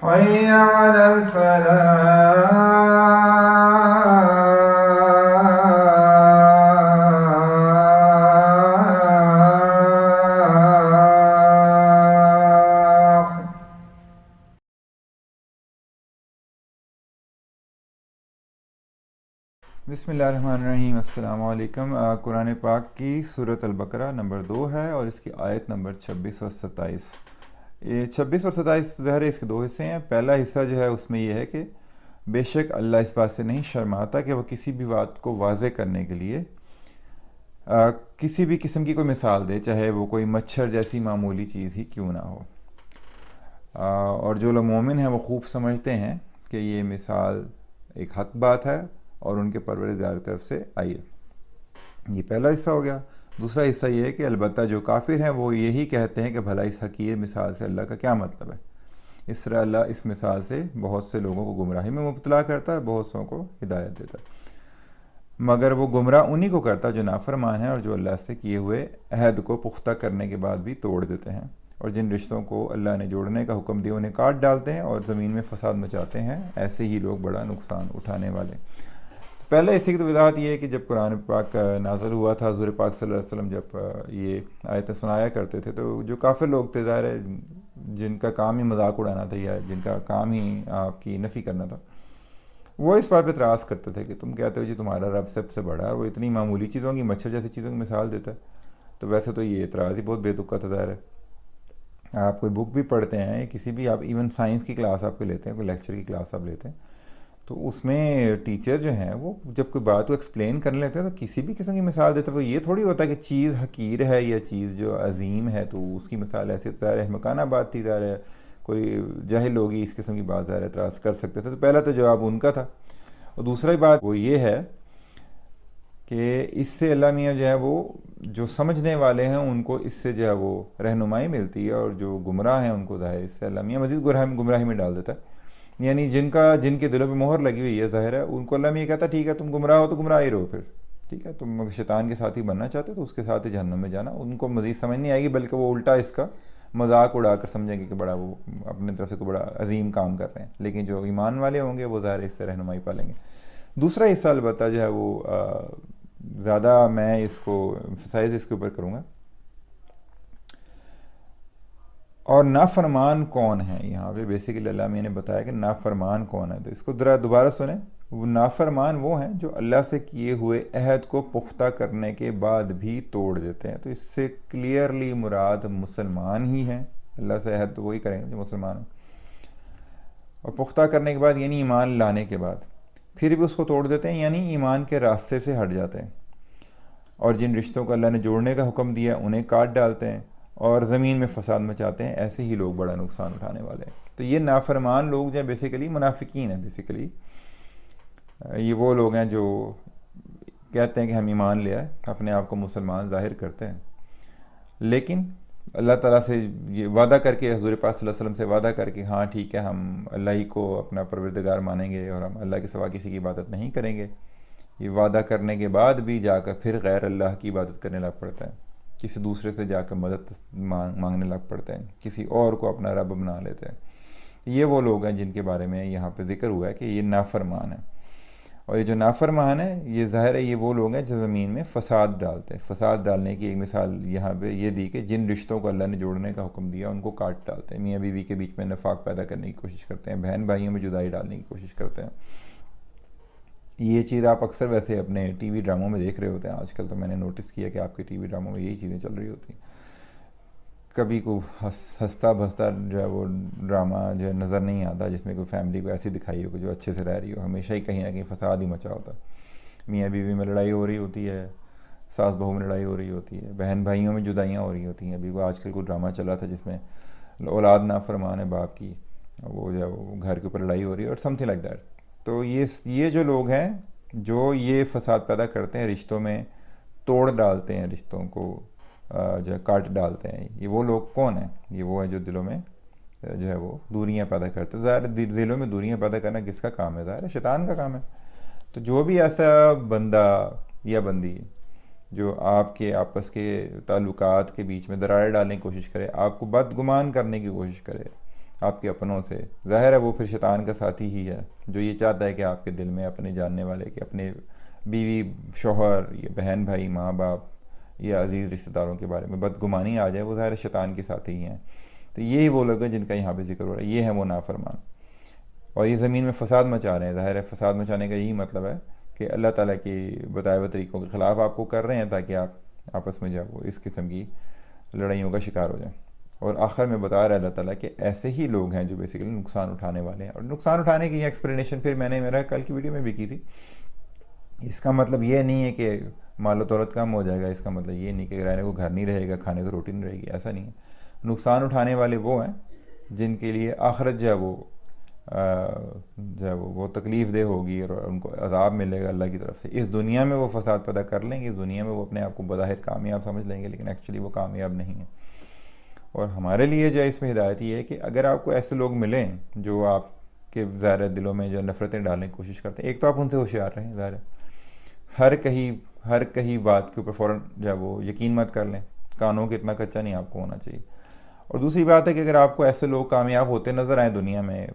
حي على الفلاح. بسم اللہ الرحمن الرحیم. السلام علیکم. قرآن پاک کی سورۃ البقرہ نمبر 2 ہے اور اس کی آیت نمبر 26 اور 27. یہ 26 اور 27 ظاہر ہے اس کے 2 حصے ہیں. پہلا حصہ جو ہے اس میں یہ ہے کہ بے شک اللہ اس بات سے نہیں شرماتا کہ وہ کسی بھی بات کو واضح کرنے کے لیے کسی بھی قسم کی کوئی مثال دے، چاہے وہ کوئی مچھر جیسی معمولی چیز ہی کیوں نہ ہو. اور جو لوگ مومن ہیں وہ خوب سمجھتے ہیں کہ یہ مثال ایک حق بات ہے اور ان کے پروردگار کی طرف سے آئی ہے. یہ پہلا حصہ ہو گیا. دوسرا حصہ یہ ہے کہ البتہ جو کافر ہیں وہ یہی کہتے ہیں کہ بھلا اس حقیر مثال سے اللہ کا کیا مطلب ہے. اس طرح اللہ اس مثال سے بہت سے لوگوں کو گمراہی میں مبتلا کرتا ہے، بہت سوں کو ہدایت دیتا ہے، مگر وہ گمراہ انہی کو کرتا ہے جو نافرمان ہیں اور جو اللہ سے کیے ہوئے عہد کو پختہ کرنے کے بعد بھی توڑ دیتے ہیں، اور جن رشتوں کو اللہ نے جوڑنے کا حکم دیا انہیں کاٹ ڈالتے ہیں اور زمین میں فساد مچاتے ہیں. ایسے ہی لوگ بڑا نقصان اٹھانے والے. پہلے اسی کی تو وضاحت یہ ہے کہ جب قرآن پاک نازل ہوا تھا، حضور پاک صلی اللہ علیہ وسلم جب یہ آیتیں سنایا کرتے تھے تو جو کافر لوگ تھے، ظاہر ہے جن کا کام ہی مذاق اڑانا تھا یا جن کا کام ہی آپ کی نفی کرنا تھا، وہ اس بات پہ اعتراض کرتے تھے کہ تم کہتے ہو جی تمہارا رب سب سے بڑا ہے، وہ اتنی معمولی چیزوں کی، مچھر جیسی چیزوں کی مثال دیتا ہے. تو ویسے تو یہ اعتراض ہی بہت بے تکا تھا. ظاہر ہے آپ کوئی بک بھی پڑھتے ہیں، کسی بھی آپ ایون سائنس کی کلاس آپ کو لیتے ہیں، کوئی لیکچر کی کلاس آپ لیتے ہیں، تو اس میں ٹیچر جو ہیں وہ جب کوئی بات کو ایکسپلین کرنے لیتے ہیں تو کسی بھی قسم کی مثال دیتے ہیں. وہ یہ تھوڑی ہوتا ہے کہ چیز حقیر ہے یا چیز جو عظیم ہے تو اس کی مثال ایسے. ظاہر ہے مکانہ بات تھی، ظاہر ہے کوئی جاہل لوگ ہی اس قسم کی بات ظاہر اعتراض کر سکتے تھے. تو پہلا تو جواب ان کا تھا. اور دوسری بات وہ یہ ہے کہ اس سے اللہ میاں جو ہے وہ جو سمجھنے والے ہیں ان کو اس سے جو ہے وہ رہنمائی ملتی ہے، اور جو گمراہ ہیں ان کو ظاہر اس سے اللہ میاں مزید گمراہی میں ڈال دیتا ہے. یعنی جن کے دلوں پہ مہر لگی ہوئی ہے ظاہر ہے، ان کو اللہ میاں کہتا ہے ٹھیک ہے تم گمراہ ہو تو گمراہ ہی رہو، پھر ٹھیک ہے تم شیطان کے ساتھی بننا چاہتے تو اس کے ساتھ ہی جہنم میں جانا. ان کو مزید سمجھ نہیں آئے گی، بلکہ وہ الٹا اس کا مذاق اڑا کر سمجھیں گے کہ بڑا وہ اپنے طرف سے کوئی بڑا عظیم کام کر رہے ہیں. لیکن جو ایمان والے ہوں گے وہ ظاہر اس سے رہنمائی پالیں گے. دوسرا حصہ البتہ جو ہے وہ زیادہ میں اس کو ایمفسائز اس کے اوپر کروں گا. اور نافرمان کون ہے؟ یہاں پہ بیسیکلی اللہ میں نے بتایا کہ نافرمان کون ہے. تو اس کو دوبارہ سنیں. وہ نافرمان وہ ہیں جو اللہ سے کیے ہوئے عہد کو پختہ کرنے کے بعد بھی توڑ دیتے ہیں. تو اس سے کلیئرلی مراد مسلمان ہی ہیں. اللہ سے عہد تو وہی کریں گے جو مسلمان ہیں، اور پختہ کرنے کے بعد یعنی ایمان لانے کے بعد پھر بھی اس کو توڑ دیتے ہیں، یعنی ایمان کے راستے سے ہٹ جاتے ہیں. اور جن رشتوں کو اللہ نے جوڑنے کا حکم دیا انہیں کاٹ ڈالتے ہیں اور زمین میں فساد مچاتے ہیں. ایسے ہی لوگ بڑا نقصان اٹھانے والے ہیں. تو یہ نافرمان لوگ جو ہیں بیسیکلی منافقین ہیں. بیسیکلی یہ وہ لوگ ہیں جو کہتے ہیں کہ ہم ایمان لے آئے، اپنے آپ کو مسلمان ظاہر کرتے ہیں، لیکن اللہ تعالیٰ سے یہ وعدہ کر کے، حضور پاک صلی اللہ علیہ وسلم سے وعدہ کر کے ہاں ٹھیک ہے ہم اللہ ہی کو اپنا پروردگار مانیں گے اور ہم اللہ کے سوا کسی کی عبادت نہیں کریں گے. یہ وعدہ کرنے کے بعد بھی جا کر پھر غیر اللہ کی عبادت کرنے لگ پڑتا ہے، کسی دوسرے سے جا کر مدد مانگنے لگ پڑتے ہیں، کسی اور کو اپنا رب بنا لیتے ہیں. یہ وہ لوگ ہیں جن کے بارے میں یہاں پہ ذکر ہوا ہے کہ یہ نافرمان ہیں. اور یہ جو نافرمان ہیں یہ ظاہر ہے یہ وہ لوگ ہیں جو زمین میں فساد ڈالتے ہیں. فساد ڈالنے کی ایک مثال یہاں پہ یہ دی کہ جن رشتوں کو اللہ نے جوڑنے کا حکم دیا ان کو کاٹ ڈالتے ہیں. میاں بیوی کے بیچ میں نفاق پیدا کرنے کی کوشش کرتے ہیں، بہن بھائیوں میں جدائی ڈالنے کی کوشش کرتے ہیں. یہ چیز آپ اکثر ویسے اپنے ٹی وی ڈراموں میں دیکھ رہے ہوتے ہیں. آج کل تو میں نے نوٹس کیا کہ آپ کے ٹی وی ڈراموں میں یہی چیزیں چل رہی ہوتی ہیں. کبھی کو ہنستا بھستا جو ہے وہ ڈرامہ جو ہے نظر نہیں آتا جس میں کوئی فیملی کو ایسی دکھائی ہو کہ جو اچھے سے رہ رہی ہو. ہمیشہ ہی کہیں نہ کہیں فساد ہی مچا ہوتا ہے. میاں بیوی میں لڑائی ہو رہی ہوتی ہے، ساس بہو میں لڑائی ہو رہی ہوتی ہے، بہن بھائیوں میں جدائیاں ہو رہی ہوتی ہیں. ابھی وہ آج کل کوئی ڈرامہ چلا تھا جس میں اولاد نافرمان ہے باپ کی، وہ جو ہے وہ گھر کے اوپر لڑائی ہو رہی ہے اور سم تھنگ لائک دیٹ. تو یہ جو لوگ ہیں جو یہ فساد پیدا کرتے ہیں، رشتوں میں توڑ ڈالتے ہیں، رشتوں کو جو ہے کاٹ ڈالتے ہیں، یہ وہ لوگ کون ہیں؟ یہ وہ ہیں جو دلوں میں جو ہے وہ دوریاں پیدا کرتے ہیں. ظاہر دلوں میں دوریاں پیدا کرنا کس کا کام ہے؟ ظاہر ہے شیطان کا کام ہے. تو جو بھی ایسا بندہ یا بندی جو آپ کے آپس کے تعلقات کے بیچ میں دراریں ڈالنے کی کوشش کرے، آپ کو بدگمان کرنے کی کوشش کرے، آپ کے اپنوں سے، ظاہر ہے وہ پھر شیطان کا ساتھی ہی ہے جو یہ چاہتا ہے کہ آپ کے دل میں اپنے جاننے والے کے، اپنے بیوی شوہر یا بہن بھائی ماں باپ یا عزیز رشتہ داروں کے بارے میں بدگمانی آ جائے، وہ ظاہر شیطان کے ساتھی ہی ہیں۔ تو یہی وہ لوگ ہیں جن کا یہاں پہ ذکر ہو رہا ہے، یہ ہیں وہ نافرمان، اور یہ زمین میں فساد مچا رہے ہیں۔ ظاہر ہے فساد مچانے کا یہی مطلب ہے کہ اللہ تعالیٰ کی بتائے ہوئے طریقوں کے خلاف آپ کو کر رہے ہیں تاکہ آپ آپس میں جب وہ اس قسم کی لڑائیوں کا شکار ہو جائیں۔ اور آخر میں بتا رہا ہے اللہ تعالیٰ کہ ایسے ہی لوگ ہیں جو بیسیکلی نقصان اٹھانے والے ہیں، اور نقصان اٹھانے کی یہ ایکسپلینیشن پھر میں نے میرا کل کی ویڈیو میں بھی کی تھی۔ اس کا مطلب یہ نہیں ہے کہ مال و دولت کم ہو جائے گا، اس کا مطلب یہ نہیں کہ رہنے کو گھر نہیں رہے گا، کھانے کو روٹی نہیں رہے گی، ایسا نہیں ہے۔ نقصان اٹھانے والے وہ ہیں جن کے لیے آخرت جو ہے وہ تکلیف دہ ہوگی اور ان کو عذاب ملے گا اللہ کی طرف سے۔ اس دنیا میں وہ فساد پیدا کر لیں گے، اس دنیا میں وہ اپنے آپ کو بظاہر کامیاب سمجھ لیں گے، لیکن ایکچولی وہ کامیاب نہیں ہیں۔ اور ہمارے لیے جو ہے اس میں ہدایت یہ ہے کہ اگر آپ کو ایسے لوگ ملیں جو آپ کے ظاہر دلوں میں جو نفرتیں ڈالنے کی کوشش کرتے ہیں، ایک تو آپ ان سے ہوشیار رہیں، ظاہر ہے ہر کہیں بات کے اوپر فوراً جو ہے وہ یقین مت کر لیں، کانوں کے اتنا کچا نہیں آپ کو ہونا چاہیے۔ اور دوسری بات ہے کہ اگر آپ کو ایسے لوگ کامیاب ہوتے نظر آئیں دنیا میں،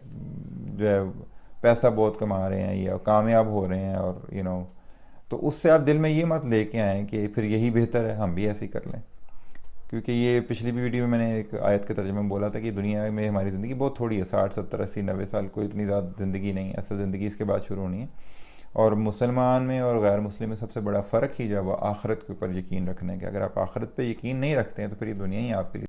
جو ہے پیسہ بہت کما رہے ہیں یا کامیاب ہو رہے ہیں، اور تو اس سے آپ دل میں یہ مت لے کے آئیں کہ پھر یہی بہتر ہے، ہم بھی ایسے ہی کر لیں۔ کیونکہ یہ پچھلی بھی ویڈیو میں میں نے ایک آیت کے ترجمے میں بولا تھا کہ دنیا میں ہماری زندگی بہت تھوڑی ہے، 60 70 80 90 سال، کوئی اتنی زیادہ زندگی نہیں ہے، اصل زندگی اس کے بعد شروع ہونی ہے۔ اور مسلمان میں اور غیر مسلم میں سب سے بڑا فرق ہی جو ہے وہ آخرت کے اوپر یقین رکھنے کا۔ اگر آپ آخرت پہ یقین نہیں رکھتے ہیں تو پھر یہ دنیا ہی آپ کے لیے